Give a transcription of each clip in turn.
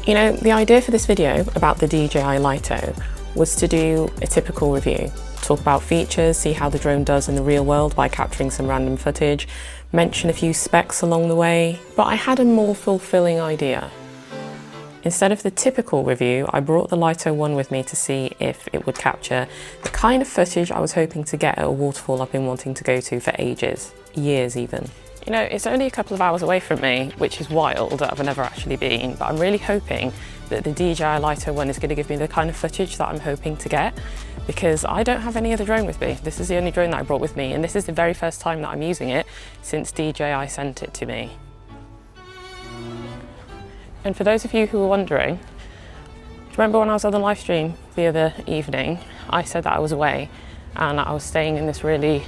You know, the idea for this video about the DJI Lito was to do a typical review, talk about features, see how the drone does in the real world by capturing some random footage, mention a few specs along the way, but I had a more fulfilling idea. Instead of the typical review, I brought the Lito 1 with me to see if it would capture the kind of footage I was hoping to get at a waterfall I've been wanting to go to for ages, years even. You know, it's only a couple of hours away from me, which is wild, I've never actually been, but I'm really hoping that the DJI Lito 1 is going to give me the kind of footage that I'm hoping to get, because I don't have any other drone with me. This is the only drone that I brought with me, and this is the very first time that I'm using it since DJI sent it to me. And for those of you who are wondering, do you remember when I was on the live stream the other evening, I said that I was away and I was staying in this really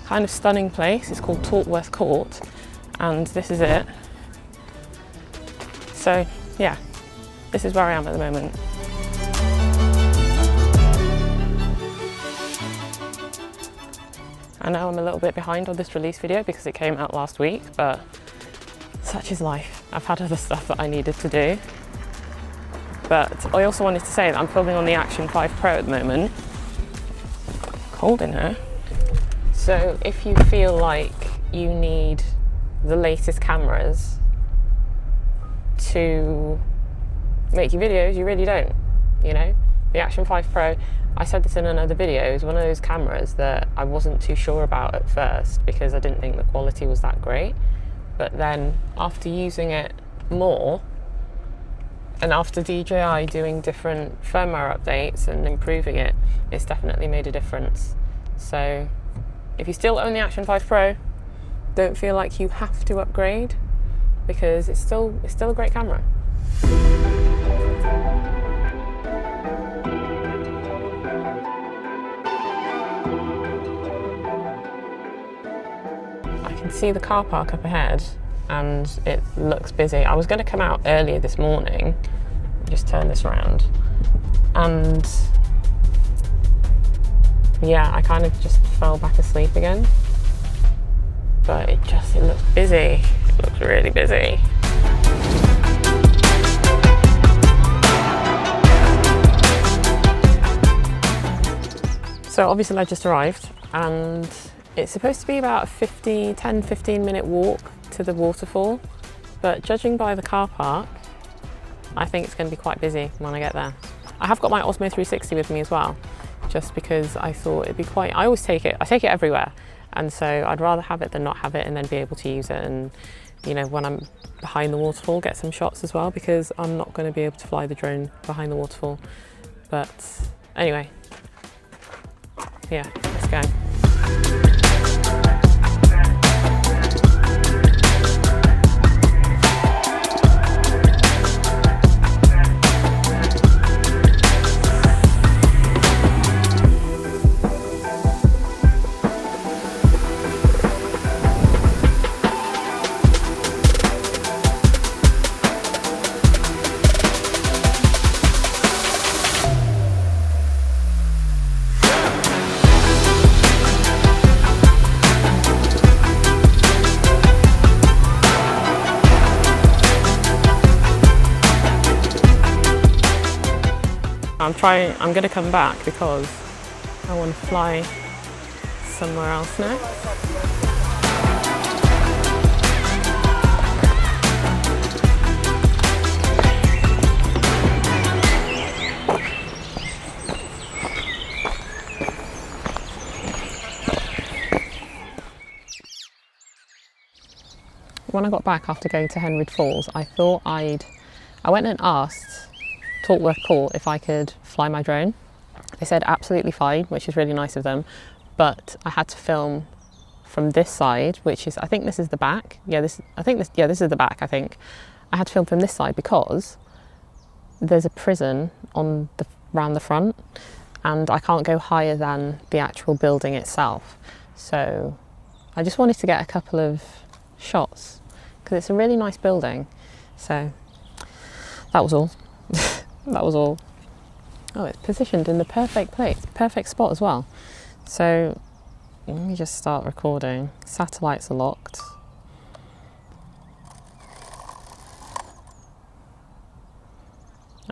kind of stunning place. It's called Tortworth Court, and this is it. So yeah, this is where I am at the moment. I know I'm a little bit behind on this release video because it came out last week, but such is life. I've had other stuff that I needed to do. But I also wanted to say that I'm filming on the Action 5 Pro at the moment. Cold in here. So if you feel like you need the latest cameras to make your videos, you really don't, you know? The Action 5 Pro, I said this in another video, is one of those cameras that I wasn't too sure about at first because I didn't think the quality was that great. But then after using it more, and after DJI doing different firmware updates and improving it, it's definitely made a difference. So if you still own the Action 5 Pro, don't feel like you have to upgrade because it's still a great camera. I can see the car park up ahead and it looks busy. I was going to come out earlier this morning, just turn this around, and yeah, I kind of just fell back asleep again. But it looks busy. It looks really busy. So obviously I just arrived and it's supposed to be about a 10-15 minute walk to the waterfall. But judging by the car park, I think it's going to be quite busy when I get there. I have got my Osmo 360 with me as well, just because I thought it'd be quite, I take it everywhere, and so I'd rather have it than not have it and then be able to use it, and you know, when I'm behind the waterfall, get some shots as well, because I'm not going to be able to fly the drone behind the waterfall. But anyway, yeah, let's go. I'm going to come back because I want to fly somewhere else next. When I got back after going to Henry Falls, I went and asked Tortworth Court if I could fly my drone. They said absolutely fine, which is really nice of them, but I had to film from this side, which is, I think this is the back. This is the back, I think. I had to film from this side because there's a prison around the front, and I can't go higher than the actual building itself. So I just wanted to get a couple of shots because it's a really nice building. So that was all. That was all. Oh, it's positioned in the perfect place, perfect spot as well. So let me just start recording. Satellites are locked.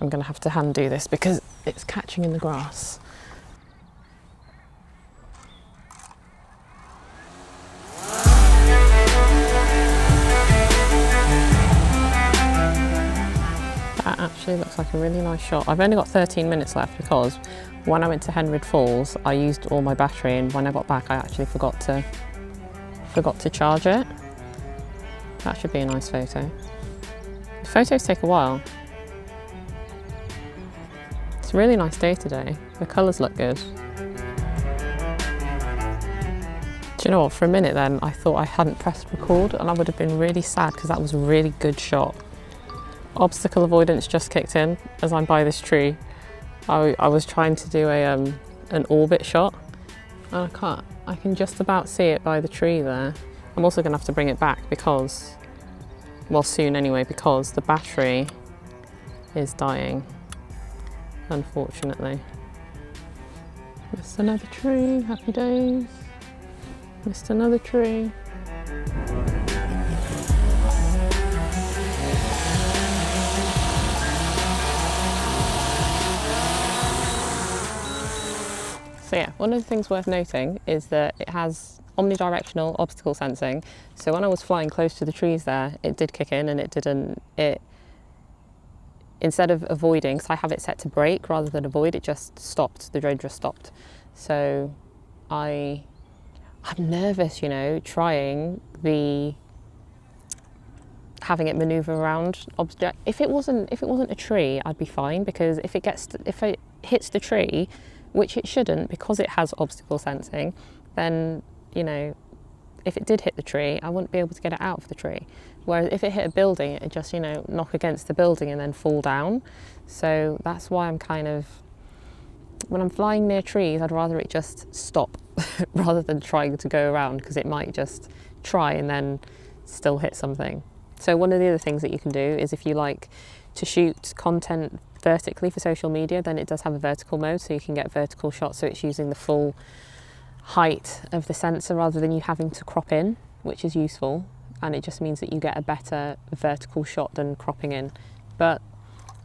I'm going to have to hand do this because it's catching in the grass. That actually looks like a really nice shot. I've only got 13 minutes left because when I went to Henrid Falls, I used all my battery, and when I got back, I actually forgot to charge it. That should be a nice photo. The photos take a while. It's a really nice day today. The colours look good. Do you know what? For a minute then, I thought I hadn't pressed record, and I would have been really sad because that was a really good shot. Obstacle avoidance just kicked in as I'm by this tree. I was trying to do an orbit shot, and I can just about see it by the tree there. I'm also going to have to bring it back because, well, soon anyway, because the battery is dying, unfortunately. Missed another tree, happy days. Missed another tree. So yeah, one of the things worth noting is that it has omnidirectional obstacle sensing. So when I was flying close to the trees there, it did kick in, and instead of avoiding, because I have it set to brake rather than avoid, it just stopped, the drone just stopped. So I'm nervous, you know, trying having it maneuver around object. If it wasn't a tree, I'd be fine, because if it hits the tree, which it shouldn't because it has obstacle sensing, then, you know, if it did hit the tree, I wouldn't be able to get it out of the tree. Whereas if it hit a building, it'd just, you know, knock against the building and then fall down. So that's why I'm kind of, when I'm flying near trees, I'd rather it just stop rather than trying to go around, because it might just try and then still hit something. So one of the other things that you can do is, if you like to shoot content vertically for social media, then it does have a vertical mode, so you can get vertical shots, so it's using the full height of the sensor rather than you having to crop in, which is useful, and it just means that you get a better vertical shot than cropping in. But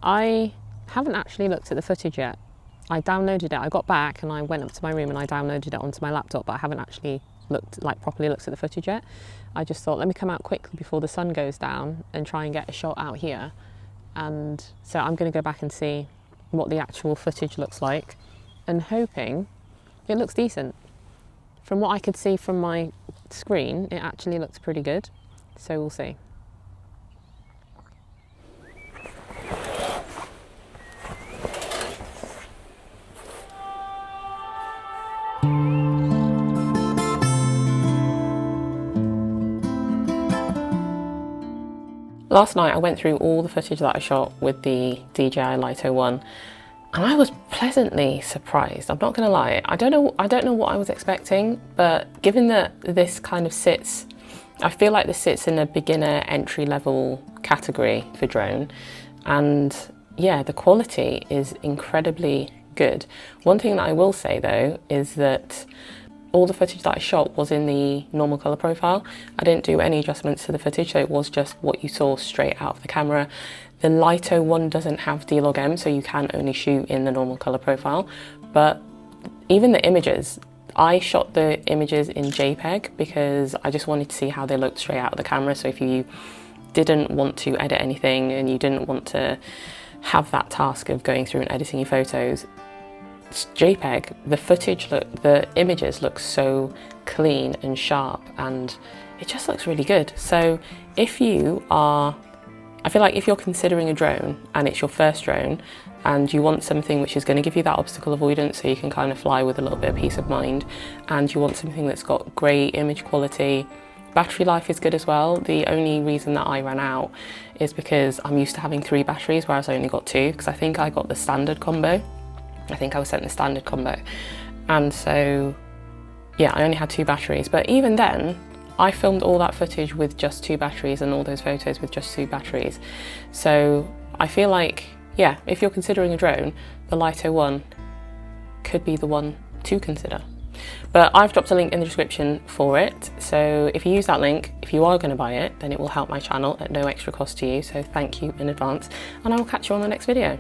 I haven't actually looked at the footage yet. I downloaded it, I got back and I went up to my room and I downloaded it onto my laptop, but I haven't actually properly looked at the footage yet. I just thought, let me come out quickly before the sun goes down and try and get a shot out here. And so I'm going to go back and see what the actual footage looks like, and hoping it looks decent. From what I could see from my screen, it actually looks pretty good, so we'll see. Last night I went through all the footage that I shot with the DJI Lito 1, and I was pleasantly surprised. I'm not going to lie. I don't know what I was expecting, but given that this kind of sits, I feel like this sits in a beginner entry level category for drone, and yeah, the quality is incredibly good. One thing that I will say though is that all the footage that I shot was in the normal colour profile. I didn't do any adjustments to the footage, so it was just what you saw straight out of the camera. The Lito 1 doesn't have D-Log M, so you can only shoot in the normal colour profile. But even the images, I shot the images in JPEG because I just wanted to see how they looked straight out of the camera. So if you didn't want to edit anything and you didn't want to have that task of going through and editing your photos, JPEG, the images look so clean and sharp, and it just looks really good. So I feel like if you're considering a drone and it's your first drone and you want something which is going to give you that obstacle avoidance so you can kind of fly with a little bit of peace of mind, and you want something that's got great image quality, battery life is good as well. The only reason that I ran out is because I'm used to having 3 batteries, whereas I only got 2, because I think I got the standard combo. I think I was sent the standard combo, and so yeah, I only had 2 batteries. But even then, I filmed all that footage with just 2 batteries and all those photos with just 2 batteries. So I feel like, yeah, if you're considering a drone, the Lito 1 could be the one to consider. But I've dropped a link in the description for it, so if you use that link, if you are going to buy it, then it will help my channel at no extra cost to you, so thank you in advance, and I will catch you on the next video.